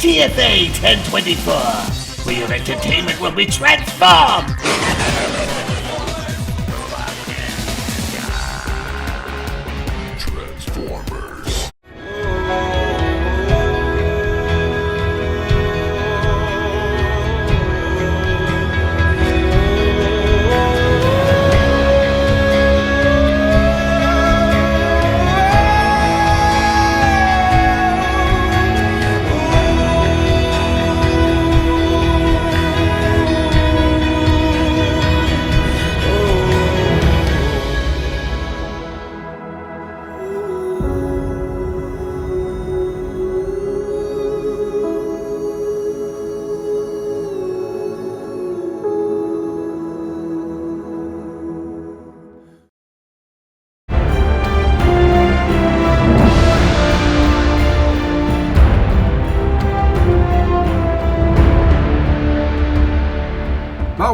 TFA 1024, where your entertainment will be transformed! Transformers.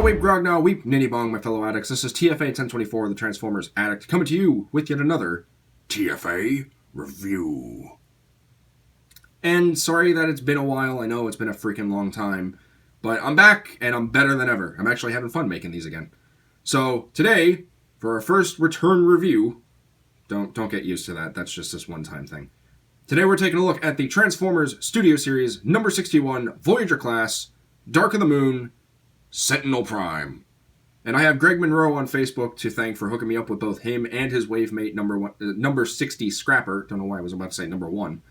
Weep grog now, weep ninny bong, my fellow addicts. This is TFA 1024, the Transformers Addict, coming to you with yet another TFA Review. And sorry that it's been a while, I know it's been a freaking long time, but I'm back and I'm better than ever. I'm actually having fun making these again. So today, for our first return review, don't get used to that, that's just this one-time thing. Today we're taking a look at the Transformers Studio Series number 61, Voyager class, Dark of the Moon, Sentinel Prime. And I have Greg Monroe on Facebook to thank for hooking me up with both him and his wave mate number 60 Scrapper. Don't know why I was about to say number 1.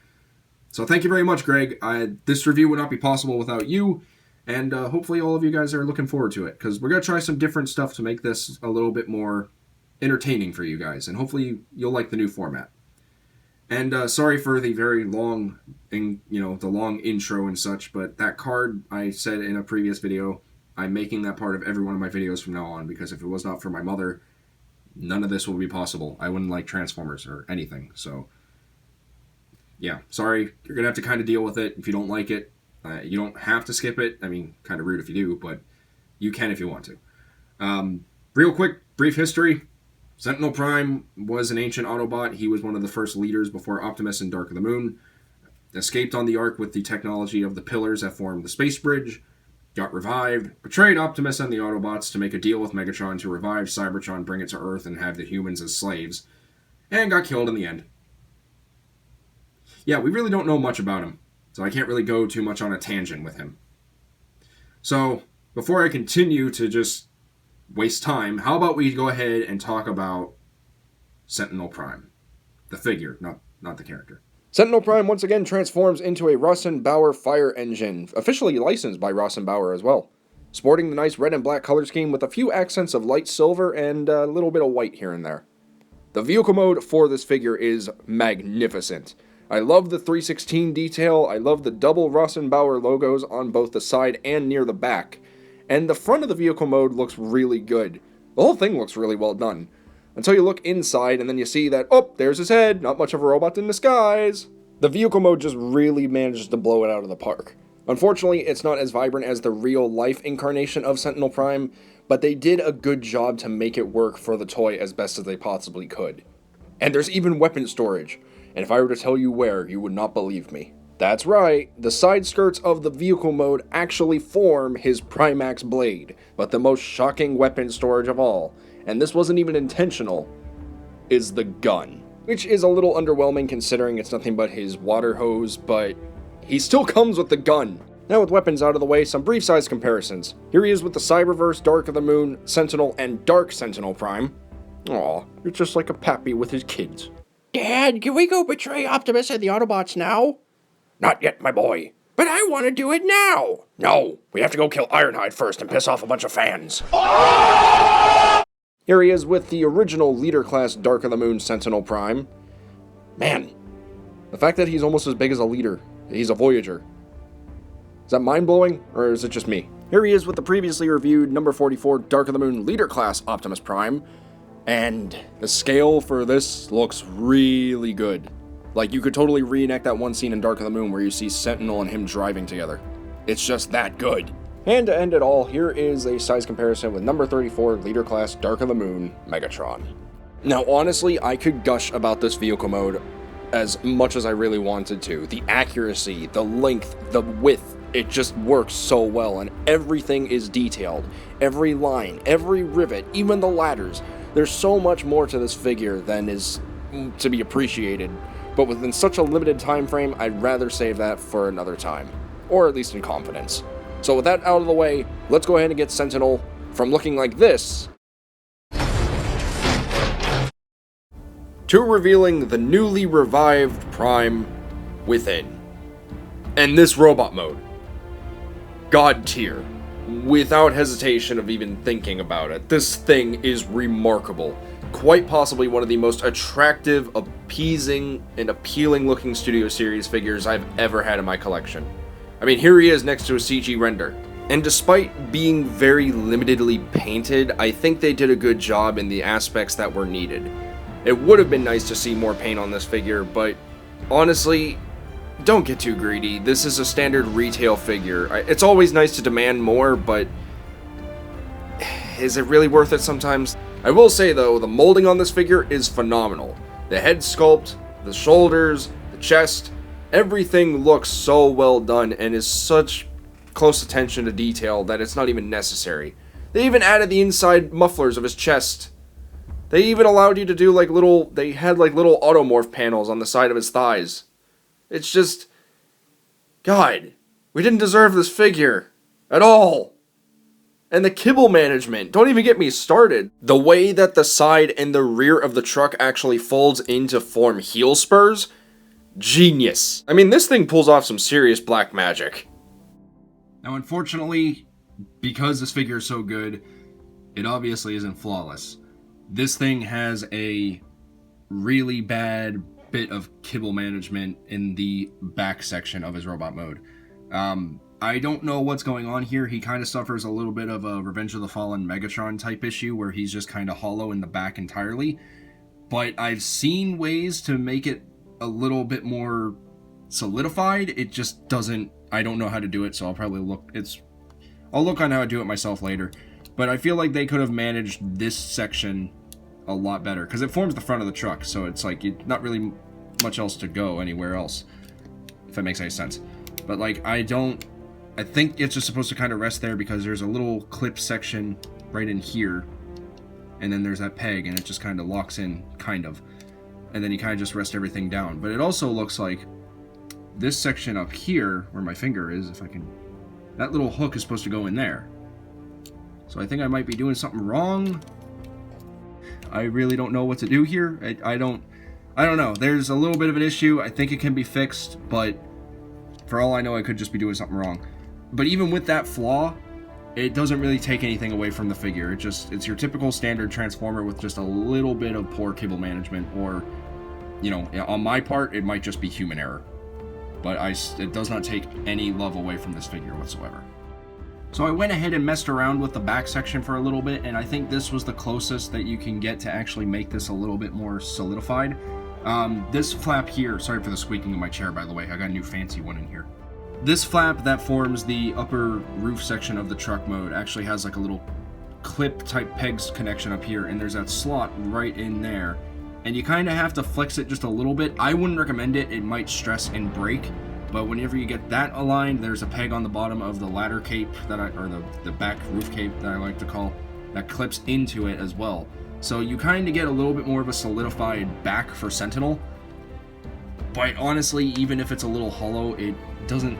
So thank you very much, Greg. This review would not be possible without you, and hopefully all of you guys are looking forward to it, because we're going to try some different stuff to make this a little bit more entertaining for you guys, and hopefully you'll like the new format. And sorry for the very long, the long intro and such, but that card I said in a previous video, I'm making that part of every one of my videos from now on, because if it was not for my mother, none of this would be possible. I wouldn't like Transformers or anything. So, yeah, sorry. You're going to have to kind of deal with it if you don't like it. You don't have to skip it. I mean, kind of rude if you do, but you can if you want to. Real quick, brief history. Sentinel Prime was an ancient Autobot. He was one of the first leaders before Optimus and Dark of the Moon. Escaped on the Ark with the technology of the pillars that formed the space bridge. Got revived, betrayed Optimus and the Autobots to make a deal with Megatron to revive Cybertron, bring it to Earth, and have the humans as slaves, and got killed in the end. Yeah, we really don't know much about him, so I can't really go too much on a tangent with him. So, before I continue to just waste time, how about we go ahead and talk about Sentinel Prime. The figure, not the character. Sentinel Prime once again transforms into a Ross and Bauer fire engine, officially licensed by Ross and Bauer as well. Sporting the nice red and black color scheme with a few accents of light silver and a little bit of white here and there. The vehicle mode for this figure is magnificent. I love the 316 detail, I love the double Ross and Bauer logos on both the side and near the back, and the front of the vehicle mode looks really good. The whole thing looks really well done. Until you look inside and then you see that, oh, there's his head, not much of a robot in disguise. The vehicle mode just really manages to blow it out of the park. Unfortunately, it's not as vibrant as the real-life incarnation of Sentinel Prime, but they did a good job to make it work for the toy as best as they possibly could. And there's even weapon storage, and if I were to tell you where, you would not believe me. That's right, the side skirts of the vehicle mode actually form his Primax blade, but the most shocking weapon storage of all, and this wasn't even intentional, is the gun. Which is a little underwhelming considering it's nothing but his water hose, but he still comes with the gun. Now with weapons out of the way, some brief size comparisons. Here he is with the Cyberverse, Dark of the Moon, Sentinel, and Dark Sentinel Prime. Aw, you're just like a pappy with his kids. Dad, can we go betray Optimus and the Autobots now? Not yet, my boy. But I want to do it now! No, we have to go kill Ironhide first and piss off a bunch of fans. Here he is with the original Leader class Dark of the Moon Sentinel Prime. Man, the fact that he's almost as big as a Leader, he's a Voyager. Is that mind-blowing, or is it just me? Here he is with the previously reviewed number 44 Dark of the Moon Leader class Optimus Prime. And the scale for this looks really good. Like, you could totally reenact that one scene in Dark of the Moon where you see Sentinel and him driving together. It's just that good. And to end it all, here is a size comparison with number 34 Leader class Dark of the Moon Megatron. Now honestly, I could gush about this vehicle mode as much as I really wanted to. The accuracy, the length, the width, it just works so well, and everything is detailed. Every line, every rivet, even the ladders. There's so much more to this figure than is to be appreciated, but within such a limited time frame, I'd rather save that for another time, or at least in confidence. So with that out of the way, let's go ahead and get Sentinel from looking like this to revealing the newly revived Prime within. And this robot mode, God tier, without hesitation of even thinking about it. This thing is remarkable. Quite possibly one of the most attractive, appeasing, and appealing looking Studio Series figures I've ever had in my collection. I mean, here he is next to a CG render. And despite being very limitedly painted, I think they did a good job in the aspects that were needed. It would have been nice to see more paint on this figure, but honestly, don't get too greedy. This is a standard retail figure. It's always nice to demand more, but is it really worth it sometimes? I will say though, the molding on this figure is phenomenal. The head sculpt, the shoulders, the chest, everything looks so well done and is such close attention to detail that it's not even necessary. They even added the inside mufflers of his chest. They even allowed you to do like little automorph panels on the side of his thighs. It's just, God, we didn't deserve this figure at all. And the kibble management, don't even get me started. The way that the side and the rear of the truck actually folds in to form heel spurs, genius. I mean, this thing pulls off some serious black magic. Now, unfortunately, because this figure is so good, it obviously isn't flawless. This thing has a really bad bit of kibble management in the back section of his robot mode. I don't know what's going on here. He kind of suffers a little bit of a Revenge of the Fallen Megatron type issue where he's just kind of hollow in the back entirely. But I've seen ways to make it a little bit more solidified. It just doesn't, I don't know how to do it, so I'll probably I'll look on how to do it myself later. But I feel like they could have managed this section a lot better, because it forms the front of the truck, so it's like not really much else to go anywhere else, if that makes any sense. But like, I think it's just supposed to kind of rest there because there's a little clip section right in here, and then there's that peg, and it just kind of locks in, kind of. And then you kind of just rest everything down. But it also looks like this section up here, where my finger is, if I can, that little hook is supposed to go in there. So I think I might be doing something wrong. I really don't know what to do here. I don't know. There's a little bit of an issue. I think it can be fixed, but for all I know, I could just be doing something wrong. But even with that flaw, it doesn't really take anything away from the figure. It's your typical standard Transformer with just a little bit of poor kibble management, or, you know, on my part, it might just be human error. But it does not take any love away from this figure whatsoever. So I went ahead and messed around with the back section for a little bit, and I think this was the closest that you can get to actually make this a little bit more solidified. This flap here, sorry for the squeaking of my chair, by the way, I got a new fancy one in here. This flap that forms the upper roof section of the truck mode actually has like a little clip type pegs connection up here, and there's that slot right in there. And you kind of have to flex it just a little bit. I wouldn't recommend it, it might stress and break. But whenever you get that aligned, there's a peg on the bottom of the ladder cape or the back roof cape that I like to call, that clips into it as well. So you kind of get a little bit more of a solidified back for Sentinel. But honestly, even if it's a little hollow, it doesn't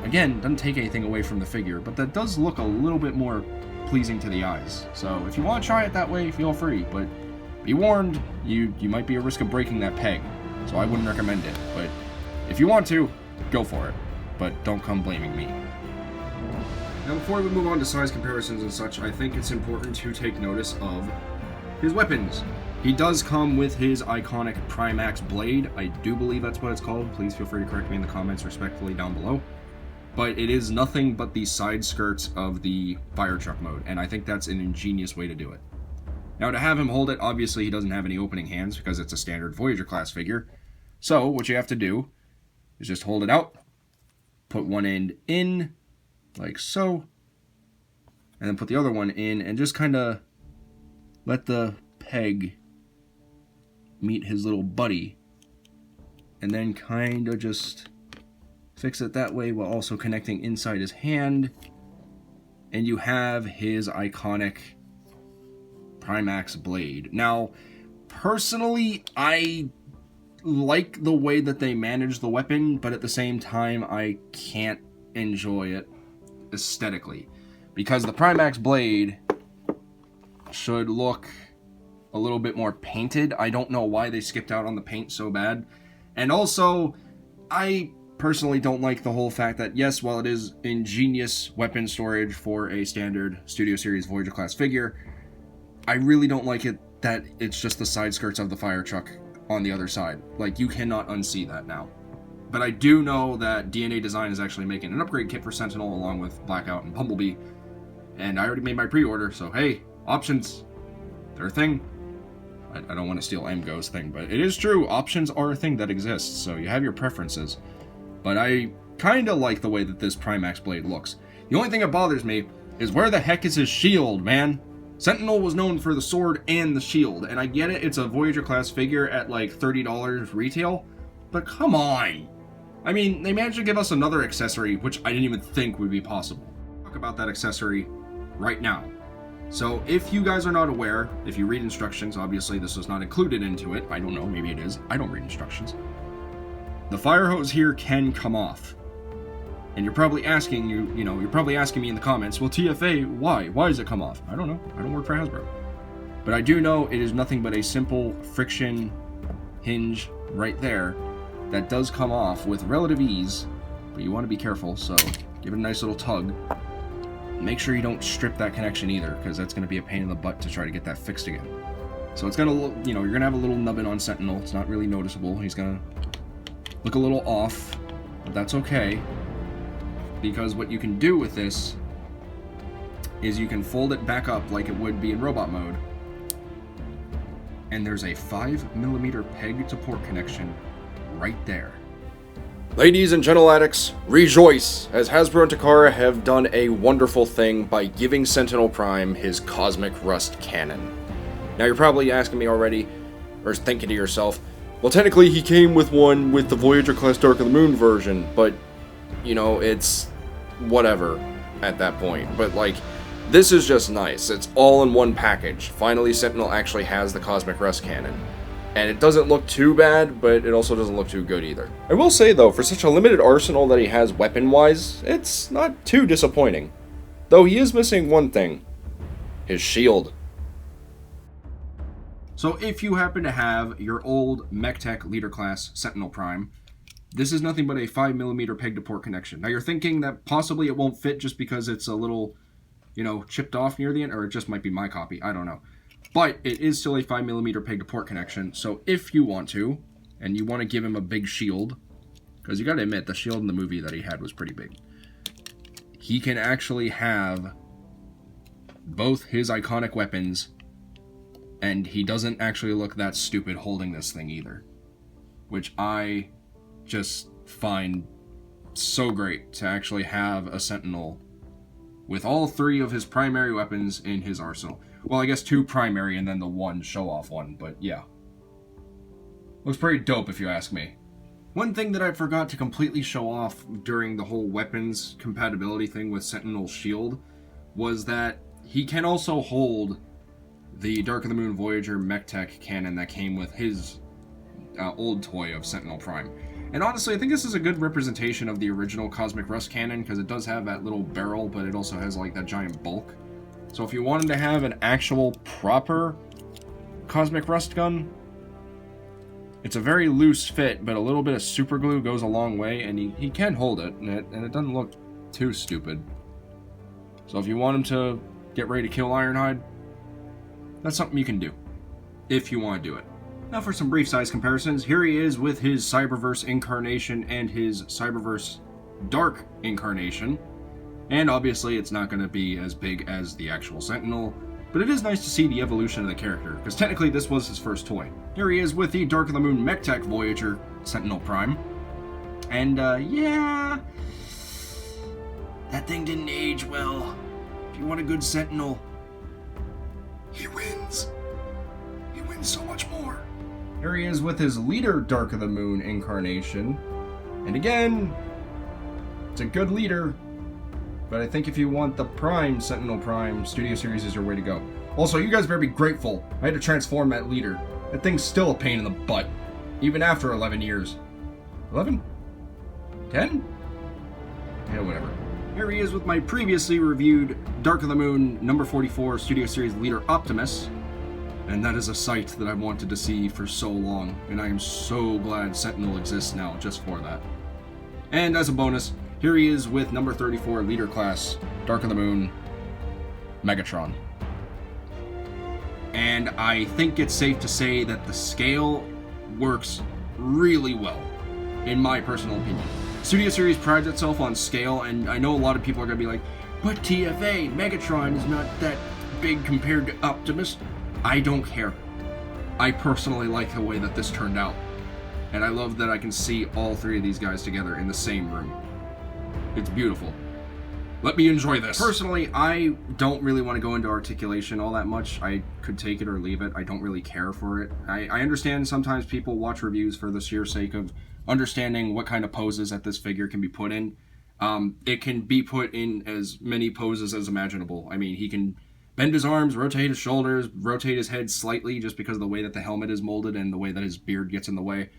take anything away from the figure. But that does look a little bit more pleasing to the eyes. So if you want to try it that way, feel free. But be warned, you might be at risk of breaking that peg. So I wouldn't recommend it. But if you want to, go for it, but don't come blaming me. Now, before we move on to size comparisons and such, I think it's important to take notice of his weapons. He does come with his iconic Primax blade. I do believe that's what it's called. Please feel free to correct me in the comments respectfully down below. But it is nothing but the side skirts of the fire truck mode, and I think that's an ingenious way to do it. Now, to have him hold it, obviously he doesn't have any opening hands because it's a standard Voyager class figure. So, what you have to do is just hold it out, put one end in, like so, and then put the other one in, and just kind of let the peg meet his little buddy and then kind of just fix it that way while also connecting inside his hand. And you have his iconic Primax blade. Now, personally, I like the way that they manage the weapon, but at the same time, I can't enjoy it aesthetically. Because the Primax blade should look a little bit more painted. I don't know why they skipped out on the paint so bad. And also, I personally don't like the whole fact that, yes, while it is ingenious weapon storage for a standard Studio Series Voyager class figure, I really don't like it that it's just the side skirts of the fire truck on the other side. Like, you cannot unsee that now. But I do know that DNA Design is actually making an upgrade kit for Sentinel along with Blackout and Bumblebee. And I already made my pre-order, so hey, options, they're a thing. I don't want to steal MGO's thing, but it is true, options are a thing that exists, so you have your preferences. But I kind of like the way that this Primax blade looks. The only thing that bothers me is where the heck is his shield, man? Sentinel was known for the sword and the shield, and I get it, it's a Voyager class figure at like $30 retail, but come on! I mean, they managed to give us another accessory, which I didn't even think would be possible. Talk about that accessory right now. So if you guys are not aware, if you read instructions, obviously this was not included into it, I don't know, maybe it is, I don't read instructions. The fire hose here can come off. And you're probably asking you're probably asking me in the comments, well, TFA, why? Why does it come off? I don't know. I don't work for Hasbro. But I do know it is nothing but a simple friction hinge right there that does come off with relative ease, but you want to be careful, so give it a nice little tug. Make sure you don't strip that connection either, because that's going to be a pain in the butt to try to get that fixed again. So it's going to look, you're going to have a little nubbin on Sentinel. It's not really noticeable. He's going to look a little off, but that's okay. Because what you can do with this is you can fold it back up like it would be in robot mode. And there's a 5mm peg to port connection right there. Ladies and gentle addicts, rejoice, as Hasbro and Takara have done a wonderful thing by giving Sentinel Prime his Cosmic Rust cannon. Now you're probably asking me already, or thinking to yourself, well, technically he came with one with the Voyager class Dark of the Moon version, but it's whatever at that point. But like, this is just nice. It's all in one package. Finally, Sentinel actually has the Cosmic Rust cannon. And it doesn't look too bad, but it also doesn't look too good either. I will say though, for such a limited arsenal that he has weapon-wise, it's not too disappointing. Though he is missing one thing. His shield. So if you happen to have your old MechTech Leader class Sentinel Prime, this is nothing but a 5mm peg to port connection. Now you're thinking that possibly it won't fit just because it's a little, chipped off near the end, or it just might be my copy, I don't know. But it is still a 5mm peg to port connection, so if you want to, and you want to give him a big shield, because you gotta admit, the shield in the movie that he had was pretty big, he can actually have both his iconic weapons, and he doesn't actually look that stupid holding this thing either. Which I just find so great, to actually have a Sentinel with all three of his primary weapons in his arsenal. Well, I guess 2 primary and then the 1 show-off one, but yeah. Looks pretty dope if you ask me. One thing that I forgot to completely show off during the whole weapons compatibility thing with Sentinel's shield was that he can also hold the Dark of the Moon Voyager MechTech cannon that came with his old toy of Sentinel Prime. And honestly, I think this is a good representation of the original Cosmic Rust cannon, because it does have that little barrel, but it also has like that giant bulk. So if you wanted to have an actual proper Cosmic Rust gun, it's a very loose fit, but a little bit of super glue goes a long way, and he can hold it, and it doesn't look too stupid. So if you want him to get ready to kill Ironhide, that's something you can do, if you want to do it. Now for some brief size comparisons, here he is with his Cyberverse incarnation and his Cyberverse Dark incarnation. And obviously it's not going to be as big as the actual Sentinel, but it is nice to see the evolution of the character, because technically this was his first toy. Here he is with the Dark of the Moon MechTech Voyager Sentinel Prime. And yeah, that thing didn't age well. If you want a good Sentinel, he wins. He wins so much more. Here he is with his Leader Dark of the Moon incarnation. And again, it's a good leader, but I think if you want the Prime, Sentinel Prime, Studio Series is your way to go. Also, you guys better be grateful. I had to transform that leader. That thing's still a pain in the butt, even after 11 years. 11? 10? Yeah, whatever. Here he is with my previously reviewed Dark of the Moon number 44 Studio Series Leader Optimus. And that is a sight that I've wanted to see for so long, and I am so glad Sentinel exists now just for that. And as a bonus, here he is with number 34 Leader Class, Dark of the Moon, Megatron. And I think it's safe to say that the scale works really well, in my personal opinion. Studio Series prides itself on scale, and I know a lot of people are going to be like, but TFA, Megatron is not that big compared to Optimus. I don't care. I personally like the way that this turned out. And I love that I can see all three of these guys together in the same room. It's beautiful. Let me enjoy this. Personally, I don't really want to go into articulation all that much. I could take it or leave it. I don't really care for it. I understand sometimes people watch reviews for the sheer sake of understanding what kind of poses that this figure can be put in. It can be put in as many poses as imaginable. I mean, he can bend his arms, rotate his shoulders, rotate his head slightly just because of the way that the helmet is molded and the way that his beard gets in the way.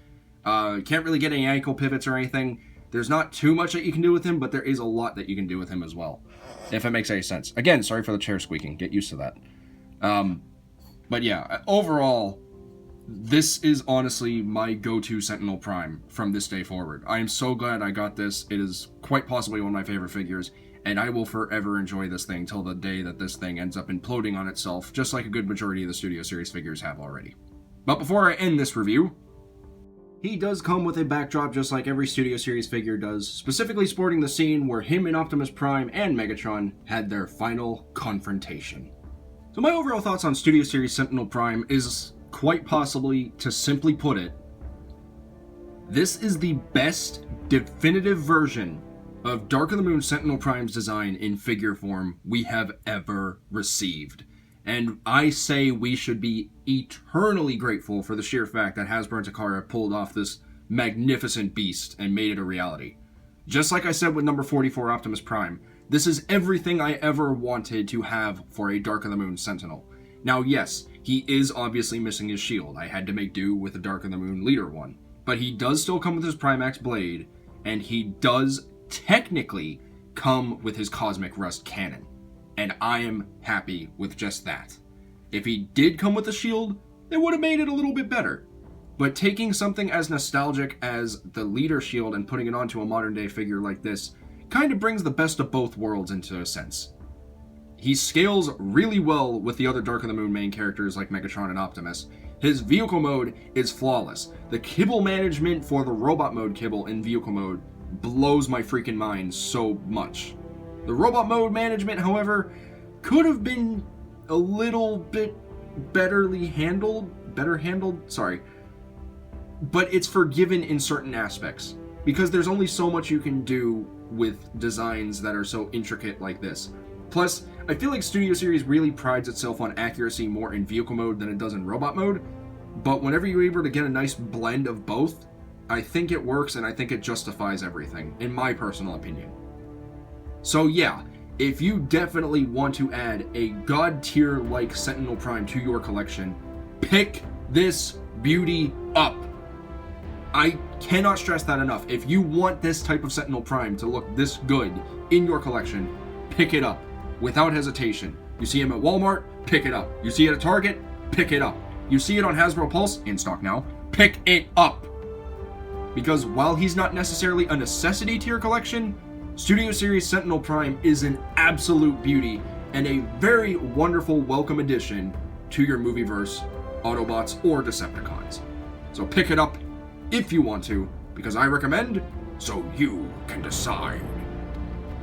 Can't really get any ankle pivots or anything. There's not too much that you can do with him, but there is a lot that you can do with him as well. If it makes any sense. Again, sorry for the chair squeaking. Get used to that. But yeah, overall, this is honestly my go-to Sentinel Prime from this day forward. I am so glad I got this. It is quite possibly one of my favorite figures, and I will forever enjoy this thing till the day that this thing ends up imploding on itself, just like a good majority of the Studio Series figures have already. But before I end this review, he does come with a backdrop just like every Studio Series figure does, specifically sporting the scene where him and Optimus Prime and Megatron had their final confrontation. So my overall thoughts on Studio Series Sentinel Prime is, quite possibly, to simply put it, this is the best definitive version of Dark of the Moon Sentinel Prime's design in figure form we have ever received. And I say we should be eternally grateful for the sheer fact that Hasbro and Takara pulled off this magnificent beast and made it a reality. Just like I said with number 44 Optimus Prime, this is everything I ever wanted to have for a Dark of the Moon Sentinel. Now yes, he is obviously missing his shield. I had to make do with the Dark of the Moon Leader one. But he does still come with his Primax blade, and he does technically come with his Cosmic Rust cannon. And I am happy with just that. If he did come with a shield, it would have made it a little bit better. But taking something as nostalgic as the Leader shield and putting it onto a modern day figure like this kind of brings the best of both worlds into a sense. He scales really well with the other Dark of the Moon main characters like Megatron and Optimus. His vehicle mode is flawless. The kibble management for the robot mode kibble in vehicle mode blows my freaking mind so much. The robot mode management, however, could have been a little bit better handled, but it's forgiven in certain aspects, because there's only so much you can do with designs that are so intricate like this. Plus, I feel like Studio Series really prides itself on accuracy more in vehicle mode than it does in robot mode, but whenever you're able to get a nice blend of both, I think it works and I think it justifies everything, in my personal opinion. So yeah, if you definitely want to add a god tier like Sentinel Prime to your collection, pick this beauty up. I cannot stress that enough. If you want this type of Sentinel Prime to look this good in your collection, pick it up without hesitation. You see him at Walmart, pick it up. You see it at Target, pick it up. You see it on Hasbro Pulse, in stock now, pick it up. Because while he's not necessarily a necessity to your collection, Studio Series Sentinel Prime is an absolute beauty and a very wonderful welcome addition to your movieverse, Autobots or Decepticons. So pick it up if you want to, because I recommend, so you can decide.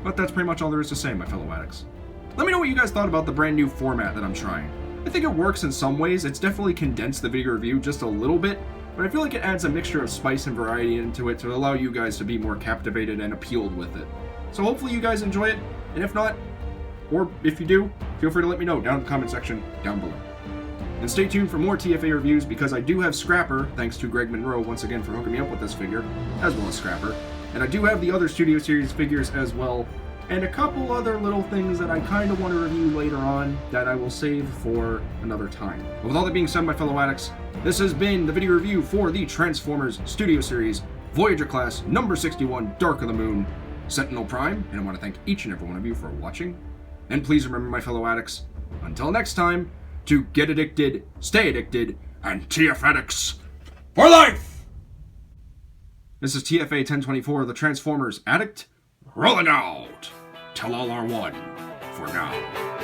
But that's pretty much all there is to say, my fellow addicts. Let me know what you guys thought about the brand new format that I'm trying. I think it works in some ways. It's definitely condensed the video review just a little bit, but I feel like it adds a mixture of spice and variety into it to allow you guys to be more captivated and appealed with it. So hopefully you guys enjoy it, and if not, or if you do, feel free to let me know down in the comment section down below. And stay tuned for more TFA reviews, because I do have Scrapper, thanks to Greg Monroe once again for hooking me up with this figure, as well as Scrapper. And I do have the other Studio Series figures as well, and a couple other little things that I kind of want to review later on that I will save for another time. But with all that being said, my fellow addicts, this has been the video review for the Transformers Studio Series Voyager Class number 61, Dark of the Moon, Sentinel Prime, and I want to thank each and every one of you for watching. And please remember, my fellow addicts, until next time, to get addicted, stay addicted, and TF Addicts for life! This is TFA 1024, the Transformers Addict, rolling out. Tell all R1 for now.